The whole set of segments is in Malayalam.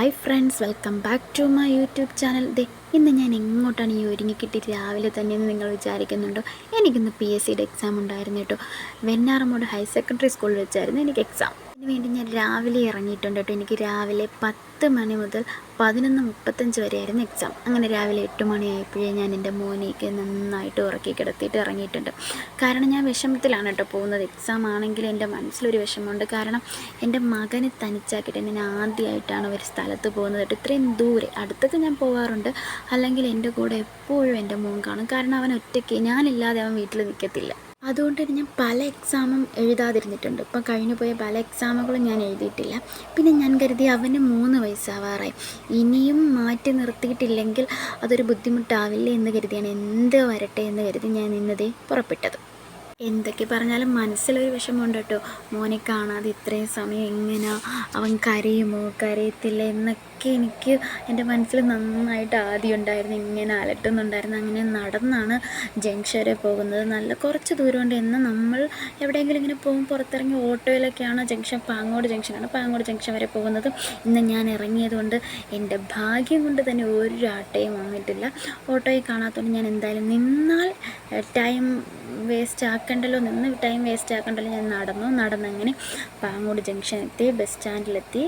Hi friends, welcome back to my YouTube channel. ഇന്ന് ഞാൻ എങ്ങോട്ടാണ് ഈ ഒരുങ്ങിക്കിട്ടിട്ട് രാവിലെ തന്നെയെന്ന് നിങ്ങൾ വിചാരിക്കുന്നുണ്ടോ? എനിക്കിന്ന് PSCയുടെ എക്സാം ഉണ്ടായിരുന്നു കേട്ടോ. വെഞ്ഞാറമൂട് ഹയർ സെക്കൻഡറി സ്കൂളിൽ വെച്ചായിരുന്നു എനിക്ക് എക്സാം. അതിന് വേണ്ടി ഞാൻ രാവിലെ ഇറങ്ങിയിട്ടുണ്ട് കേട്ടോ. എനിക്ക് രാവിലെ 10 മണി മുതൽ 11:35 വരെയായിരുന്നു എക്സാം. അങ്ങനെ രാവിലെ 8 മണിയായപ്പോഴേ ഞാൻ എൻ്റെ മോനെയൊക്കെ നന്നായിട്ട് ഉറക്കി കിടത്തിയിട്ട് ഇറങ്ങിയിട്ടുണ്ട്. കാരണം ഞാൻ വിഷമത്തിലാണ് കേട്ടോ പോകുന്നത്. എക്സാം ആണെങ്കിൽ എൻ്റെ മനസ്സിലൊരു വിഷമമുണ്ട്. കാരണം എൻ്റെ മകനെ തനിച്ചാക്കിയിട്ട് ഞാൻ ആദ്യമായിട്ടാണ് ഒരു സ്ഥലത്ത് പോകുന്നത് കേട്ടോ. ഇത്രയും ദൂരെ അടുത്തൊക്കെ ഞാൻ പോകാറുണ്ട്, അല്ലെങ്കിൽ എൻ്റെ കൂടെ എപ്പോഴും എൻ്റെ മോൻ കാണും. കാരണം അവൻ ഒറ്റയ്ക്ക്, ഞാനില്ലാതെ അവൻ വീട്ടിൽ നിൽക്കത്തില്ല. അതുകൊണ്ട് തന്നെ ഞാൻ പല എക്സാമും എഴുതാതിരുന്നിട്ടുണ്ട്. ഇപ്പം കഴിഞ്ഞു പോയ പല എക്സാമുകളും ഞാൻ എഴുതിയിട്ടില്ല. പിന്നെ ഞാൻ കരുതി അവന് 3 വയസ്സാവാറായി, ഇനിയും മാറ്റി നിർത്തിയിട്ടില്ലെങ്കിൽ അതൊരു ബുദ്ധിമുട്ടാവില്ലേ എന്ന് കരുതിയാണ് എന്ത് വരട്ടെ എന്ന് കരുതി ഞാൻ ഇന്നതേ പുറപ്പെട്ടത്. എന്തൊക്കെ പറഞ്ഞാലും മനസ്സിലൊരു വിഷമമുണ്ട് കേട്ടോ. മോനെ കാണാതെ ഇത്രയും സമയം എങ്ങനെ, അവൻ കരയുമോ കരയത്തില്ല എന്നൊക്കെ എനിക്ക് എൻ്റെ മനസ്സിൽ നന്നായിട്ട് ആദ്യം ഉണ്ടായിരുന്നു. ഇങ്ങനെ അലട്ടുന്നുണ്ടായിരുന്നു. അങ്ങനെ നടന്നാണ് ജംഗ്ഷൻ വരെ പോകുന്നത്. നല്ല കുറച്ച് ദൂരമുണ്ട്. എന്നാൽ നമ്മൾ എവിടെയെങ്കിലും ഇങ്ങനെ പോകും, പുറത്തിറങ്ങി ഓട്ടോയിലൊക്കെയാണ് ജംഗ്ഷൻ, പാങ്ങോട് ജംഗ്ഷനാണ്, പാങ്ങോട് ജംഗ്ഷൻ വരെ പോകുന്നത്. ഇന്ന് ഞാൻ ഇറങ്ങിയത് കൊണ്ട് എൻ്റെ ഭാഗ്യം കൊണ്ട് തന്നെ ഒരു ആട്ടയും വന്നിട്ടില്ല. ഓട്ടോയിൽ കാണാത്തതുകൊണ്ട് ഞാൻ എന്തായാലും നിന്നാൽ ടൈം വേസ്റ്റ് ആക്കണ്ടല്ലോ, ടൈം വേസ്റ്റ് ആക്കണ്ടല്ലോ, ഞാൻ നടന്നങ്ങനെ പാങ്ങോട് ജംഗ്ഷൻ എത്തി, ബസ് സ്റ്റാൻഡിലെത്തി.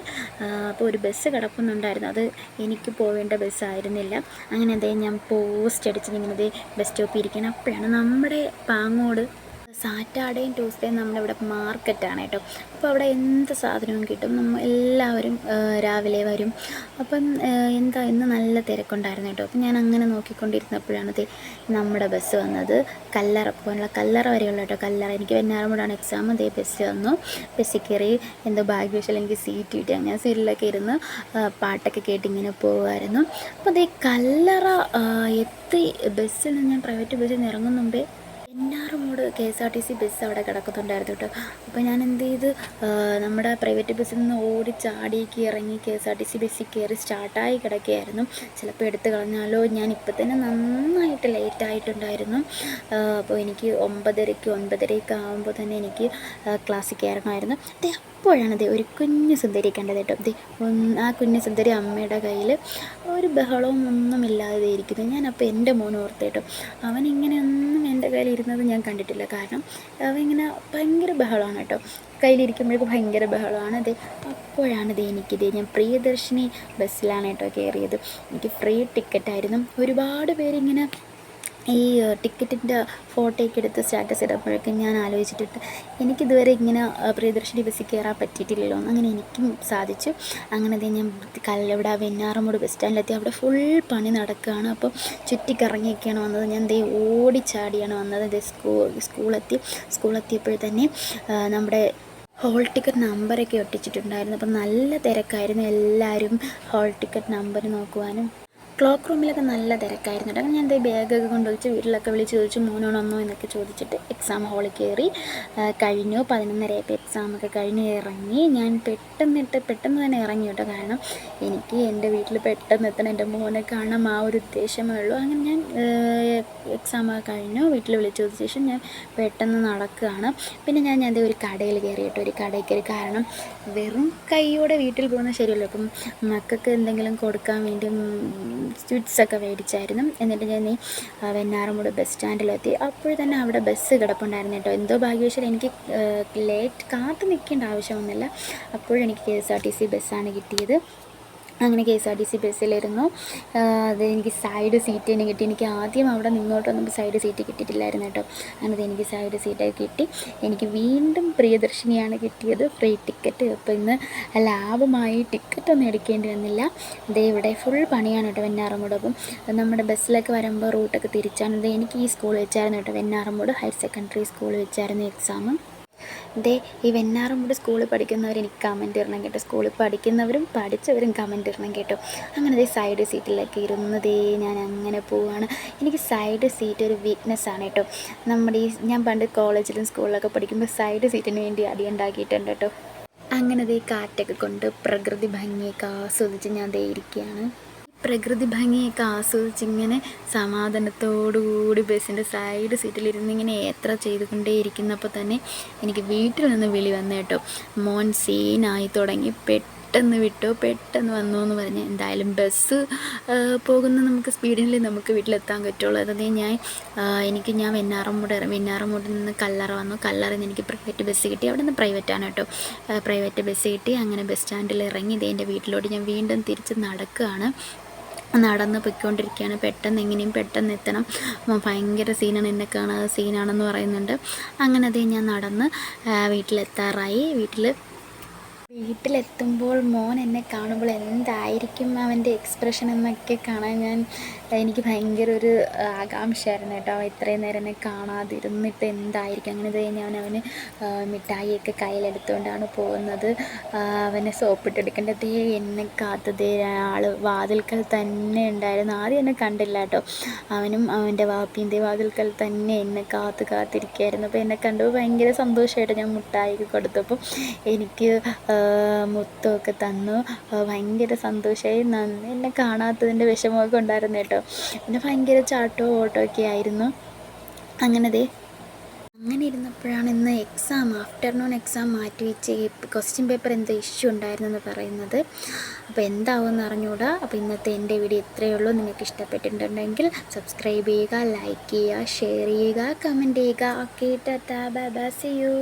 അപ്പോൾ ഒരു ബസ് കിടക്കുന്നുണ്ടായിരുന്നു, അത് എനിക്ക് പോവേണ്ട ബസ്സായിരുന്നില്ല. അങ്ങനെ ഞാൻ പോസ്റ്റ് അടിച്ച് ഇങ്ങനെ ബസ് സ്റ്റോപ്പിൽ ഇരിക്കണം. അപ്പോഴാണ് നമ്മുടെ പാങ്ങോട് സാറ്റർഡേയും ട്യൂസ്ഡേയും നമ്മളിവിടെ മാർക്കറ്റാണ് കേട്ടോ. അപ്പോൾ അവിടെ എന്ത് സാധനവും കിട്ടും. എല്ലാവരും രാവിലെ വരും. അപ്പം ഇന്ന് നല്ല തിരക്കുണ്ടായിരുന്നു കേട്ടോ. അപ്പം ഞാൻ അങ്ങനെ നോക്കിക്കൊണ്ടിരുന്നപ്പോഴാണ് നമ്മുടെ ബസ് വന്നത്. കല്ലറ വരെയുള്ള കേട്ടോ. എനിക്ക് വെഞ്ഞാറമൂടാണ് എക്സാം. ബസ് വന്നു. ബസ്സിൽ കയറി എന്തോ ഭാഗ്യവശാൽ എനിക്ക് സീറ്റ് കിട്ടി. അങ്ങനെ സീറ്റിലൊക്കെ ഇരുന്ന് പാട്ടൊക്കെ കേട്ടിങ്ങനെ പോകുമായിരുന്നു. അപ്പോൾ കല്ലറ എത്തി. ബസ്സിൽ നിന്ന് ഞാൻ പ്രൈവറ്റ് ബസ്സിൽ നിന്ന് ഇറങ്ങും മുമ്പേ വെഞ്ഞാറമൂട് KSRTC ബസ് അവിടെ കിടക്കുന്നുണ്ടായിരുന്നു കേട്ടോ. അപ്പോൾ ഞാൻ എന്ത് ചെയ്ത്, നമ്മുടെ പ്രൈവറ്റ് ബസ്സിൽ നിന്ന് ഓടി ചാടിക്ക് ഇറങ്ങി KSRTC ബസ്സിൽ കയറി സ്റ്റാർട്ടായി കിടക്കുകയായിരുന്നു. ചിലപ്പോൾ എടുത്തു കളഞ്ഞാലോ, ഞാൻ ഇപ്പം തന്നെ നന്നായിട്ട് ലേറ്റായിട്ടുണ്ടായിരുന്നു. അപ്പോൾ എനിക്ക് 9:30 ആകുമ്പോൾ തന്നെ എനിക്ക് ക്ലാസ്സിൽ കയറണമായിരുന്നു. അപ്പോഴാണ് ഒരു കുഞ്ഞു സുന്ദരി കണ്ടത് കേട്ടോ. ആ കുഞ്ഞു സുന്ദരി അമ്മയുടെ കയ്യിൽ ഒരു ബഹളവും ഒന്നുമില്ലാതെ ഇരിക്കുന്നു. ഞാനപ്പോൾ എൻ്റെ മോൻ ഓർത്ത് കേട്ടോ. അവനിങ്ങനെയൊന്നും എൻ്റെ കയ്യിലിരുന്നത് ഞാൻ കണ്ടിട്ടില്ല. കാരണം അവൻ ഇങ്ങനെ ഭയങ്കര ബഹളമാണ് കേട്ടോ. കയ്യിലിരിക്കുമ്പോഴേക്കും ഭയങ്കര ബഹളമാണ്. അപ്പോഴാണ് ഞാൻ പ്രിയദർശിനി ബസ്സിലാണ് കേട്ടോ കയറിയത്. എനിക്ക് ഫ്രീ ടിക്കറ്റായിരുന്നു. ഒരുപാട് പേരിങ്ങനെ ഈ ടിക്കറ്റിൻ്റെ ഫോട്ടോയൊക്കെ എടുത്ത് സ്റ്റാറ്റസ് ഇടുമ്പോഴൊക്കെ ഞാൻ ആലോചിച്ചിട്ട് എനിക്കിതുവരെ ഇങ്ങനെ പ്രിയദർശിനി ബസ്സിൽ കയറാൻ പറ്റിയിട്ടില്ലല്ലോ. അങ്ങനെ എനിക്കും സാധിച്ചു. അങ്ങനെ ഞാൻ ഇവിടെ വെഞ്ഞാറമൂട് ബസ് സ്റ്റാൻഡിലെത്തി. അവിടെ ഫുൾ പണി നടക്കുകയാണ്. അപ്പോൾ ചുറ്റിക്കറങ്ങിയൊക്കെയാണ് വന്നത്. ഞാൻ ഓടിച്ചാടിയാണ് വന്നത്. സ്കൂളെത്തിയപ്പോൾ തന്നെ നമ്മുടെ ഹോൾ ടിക്കറ്റ് നമ്പറൊക്കെ ഒട്ടിച്ചിട്ടുണ്ടായിരുന്നു. അപ്പം നല്ല തിരക്കായിരുന്നു. എല്ലാവരും ഹോൾ ടിക്കറ്റ് നമ്പർ നോക്കുവാനും ക്ലോക്ക് റൂമിലൊക്കെ നല്ല തിരക്കായിരുന്നു കേട്ടോ. ഞാൻ ബാഗൊക്കെ കൊണ്ടുവച്ച് വീട്ടിലൊക്കെ വിളിച്ച് ചോദിച്ചു മോനാണോ എന്നൊക്കെ ചോദിച്ചിട്ട് എക്സാം ഹാളിൽ കയറി. കഴിഞ്ഞു 11:30 എക്സാമൊക്കെ കഴിഞ്ഞ് ഇറങ്ങി. ഞാൻ പെട്ടെന്ന് തന്നെ ഇറങ്ങി കേട്ടോ. കാരണം എനിക്ക് എൻ്റെ വീട്ടിൽ പെട്ടെന്ന് എത്തണം, എൻ്റെ മോനെ കാണാൻ ആ ഒരു ഉദ്ദേശമേ ഉള്ളൂ. അങ്ങനെ ഞാൻ എക്സാമൊക്കെ കഴിഞ്ഞു. വീട്ടിൽ വിളിച്ച് ചോദിച്ച ശേഷം ഞാൻ പെട്ടെന്ന് നടക്കുകയാണ്. പിന്നെ ഞാൻ ഒരു കടയിൽ കയറി കേട്ടോ. ഒരു കടയിൽ കയറി. കാരണം വെറും കൈയോടെ വീട്ടിൽ പോകുന്നത് ശരിയല്ലോ. അപ്പം മക്കൾക്ക് എന്തെങ്കിലും കൊടുക്കാൻ വേണ്ടി സ്വീറ്റ്സൊക്കെ മേടിച്ചായിരുന്നു. എന്നിട്ട് ഞാൻ വെഞ്ഞാറമൂട് ബസ് സ്റ്റാൻഡിലെത്തി. അപ്പോൾ തന്നെ അവിടെ ബസ് കിടപ്പുണ്ടായിരുന്നു കേട്ടോ. എന്തോ ഭാഗ്യവശാൽ എനിക്ക് കാത്തു നിൽക്കേണ്ട ആവശ്യമൊന്നുമില്ല. അപ്പോഴെനിക്ക് KSRTC ബസ്സാണ് കിട്ടിയത്. അങ്ങനെ KSRTC ബസ്സിലിരുന്നു. എനിക്ക് സൈഡ് സീറ്റ് തന്നെ കിട്ടി. എനിക്ക് ആദ്യം അവിടെ നിന്നോട്ടൊന്നും സൈഡ് സീറ്റ് കിട്ടിയിട്ടില്ലായിരുന്നു കേട്ടോ. അങ്ങനെ എനിക്ക് സൈഡ് സീറ്റൊക്കെ കിട്ടി. എനിക്ക് വീണ്ടും പ്രിയദർശിനിയാണ് കിട്ടിയത്, ഫ്രീ ടിക്കറ്റ്. അപ്പോൾ ഇന്ന് ലാഭമായി ടിക്കറ്റൊന്നും എടുക്കേണ്ടി വന്നില്ല. ഇവിടെ ഫുൾ പണിയാണ് കേട്ടോ വെഞ്ഞാറമൂട്. അപ്പം നമ്മുടെ ബസ്സിലൊക്കെ വരുമ്പോൾ റൂട്ടൊക്കെ തിരിച്ചാണ്. എനിക്ക് ഈ സ്കൂൾ വെച്ചായിരുന്നു കേട്ടോ, വെഞ്ഞാറമൂട് ഹയർ സെക്കൻഡറി സ്കൂൾ വെച്ചായിരുന്നു എക്സാം. ഈ വെഞ്ഞാറമൂട് സ്കൂളിൽ പഠിക്കുന്നവർ എനിക്ക് കമൻറ്റ് ഇടണം കേട്ടോ. സ്കൂളിൽ പഠിക്കുന്നവരും പഠിച്ചവരും കമൻറ്റ് ഇടണം കേട്ടോ. അങ്ങനെ സൈഡ് സീറ്റിലൊക്കെ ഇരുന്നതേ ഞാൻ അങ്ങനെ പോവുകയാണ്. എനിക്ക് സൈഡ് സീറ്റ് ഒരു വീക്ക്നെസ്സാണ് കേട്ടോ. ഞാൻ പണ്ട് കോളേജിലും സ്കൂളിലൊക്കെ പഠിക്കുമ്പോൾ സൈഡ് സീറ്റിന് വേണ്ടി അടിയുണ്ടാക്കിയിട്ടുണ്ട് കേട്ടോ. അങ്ങനെ കാറ്റൊക്കെ കൊണ്ട് പ്രകൃതി ഭംഗിയൊക്കെ ആസ്വദിച്ച് ഞാൻ ഇരിക്കുകയാണ്. പ്രകൃതി ഭംഗിയൊക്കെ ആസ്വദിച്ചിങ്ങനെ സമാധാനത്തോടുകൂടി ബസ്സിൻ്റെ സൈഡ് സീറ്റിലിരുന്ന് ഇങ്ങനെ യാത്ര ചെയ്തുകൊണ്ടേയിരിക്കുന്നപ്പോൾ തന്നെ എനിക്ക് വീട്ടിൽ നിന്ന് വിളി വന്നു കേട്ടോ. മോൻ സീനായി തുടങ്ങി. പെട്ടെന്ന് വിട്ടോ, പെട്ടെന്ന് വന്നു എന്ന് പറഞ്ഞ് എന്തായാലും ബസ് പോകുന്ന നമുക്ക് സ്പീഡിൽ നമുക്ക് വീട്ടിലെത്താൻ പറ്റുള്ളൂ. അതേ ഞാൻ വെഞ്ഞാറമൂടിൽ നിന്ന് കല്ലറ വന്നു. കല്ലറയിൽ നിന്ന് എനിക്ക് പ്രൈവറ്റ് ബസ് കിട്ടി. അവിടെ നിന്ന് പ്രൈവറ്റാണ് കേട്ടോ. പ്രൈവറ്റ് ബസ് കിട്ടി. അങ്ങനെ ബസ് സ്റ്റാൻഡിൽ ഇറങ്ങി ഇതേ എൻ്റെ വീട്ടിലോട്ട് ഞാൻ വീണ്ടും തിരിച്ച് നടക്കുകയാണ്. നടന്ന് പൊയ്ക്കൊണ്ടിരിക്കുകയാണ്. പെട്ടെന്ന് എത്തണം, ഭയങ്കര സീനാണ്, എന്നെ കാണാതെ സീനാണെന്ന് പറയുന്നുണ്ട്. അങ്ങനെ അതേ ഞാൻ നടന്ന് വീട്ടിലെത്താറായി. വീട്ടിലെത്തുമ്പോൾ മോൻ എന്നെ കാണുമ്പോൾ എന്തായിരിക്കും അവൻ്റെ എക്സ്പ്രഷൻ എന്നൊക്കെ കാണാൻ എനിക്ക് ഭയങ്കര ഒരു ആകാംക്ഷയായിരുന്നു കേട്ടോ. അവൻ ഇത്രയും നേരം എന്നെ കാണാതിരുന്നിട്ട് എന്തായിരിക്കും. അങ്ങനെ ഞാൻ അവന് മിഠായിയൊക്കെ കയ്യിലെടുത്തുകൊണ്ടാണ് പോകുന്നത്. അവനെ സോപ്പിട്ടെടുക്കേണ്ടത് എന്നെ കാത്തതേ ആൾ വാതിൽക്കൽ തന്നെ ഉണ്ടായിരുന്നു. ആദ്യം എന്നെ കണ്ടില്ല കേട്ടോ. അവനും അവൻ്റെ വാപ്പിൻ്റെ വാതിൽക്കൽ തന്നെ എന്നെ കാത്തിരിക്കുകയായിരുന്നു. അപ്പോൾ എന്നെ കണ്ടപ്പോൾ ഭയങ്കര സന്തോഷമായിട്ട് ഞാൻ മിഠായിയൊക്കെ കൊടുത്തപ്പോൾ എനിക്ക് മുത്തമൊക്കെ തന്നു. ഭയങ്കര സന്തോഷമായി. എന്നെ കാണാത്തതിൻ്റെ വിഷമമൊക്കെ ഉണ്ടായിരുന്നു കേട്ടോ. പിന്നെ ഭയങ്കര ചാട്ടവും ഓട്ടമൊക്കെ ആയിരുന്നു. അങ്ങനെ ഇരുന്നപ്പോഴാണ് ഇന്ന് ആഫ്റ്റർനൂൺ എക്സാം മാറ്റി വെച്ച് ക്വസ്റ്റ്യൻ പേപ്പർ എന്തോ ഇഷ്യൂ ഉണ്ടായിരുന്നെന്ന് പറയുന്നത്. അപ്പോൾ എന്താവുമെന്ന് അറിഞ്ഞുകൂടാ. അപ്പോൾ ഇന്നത്തെ എൻ്റെ വീഡിയോ ഇത്രയേ ഉള്ളൂ. നിങ്ങൾക്ക് ഇഷ്ടപ്പെട്ടിട്ടുണ്ടെങ്കിൽ സബ്സ്ക്രൈബ് ചെയ്യുക, ലൈക്ക് ചെയ്യുക, ഷെയർ ചെയ്യുക, കമൻറ്റ് ചെയ്യുക. Okay, tata, bye bye, see U.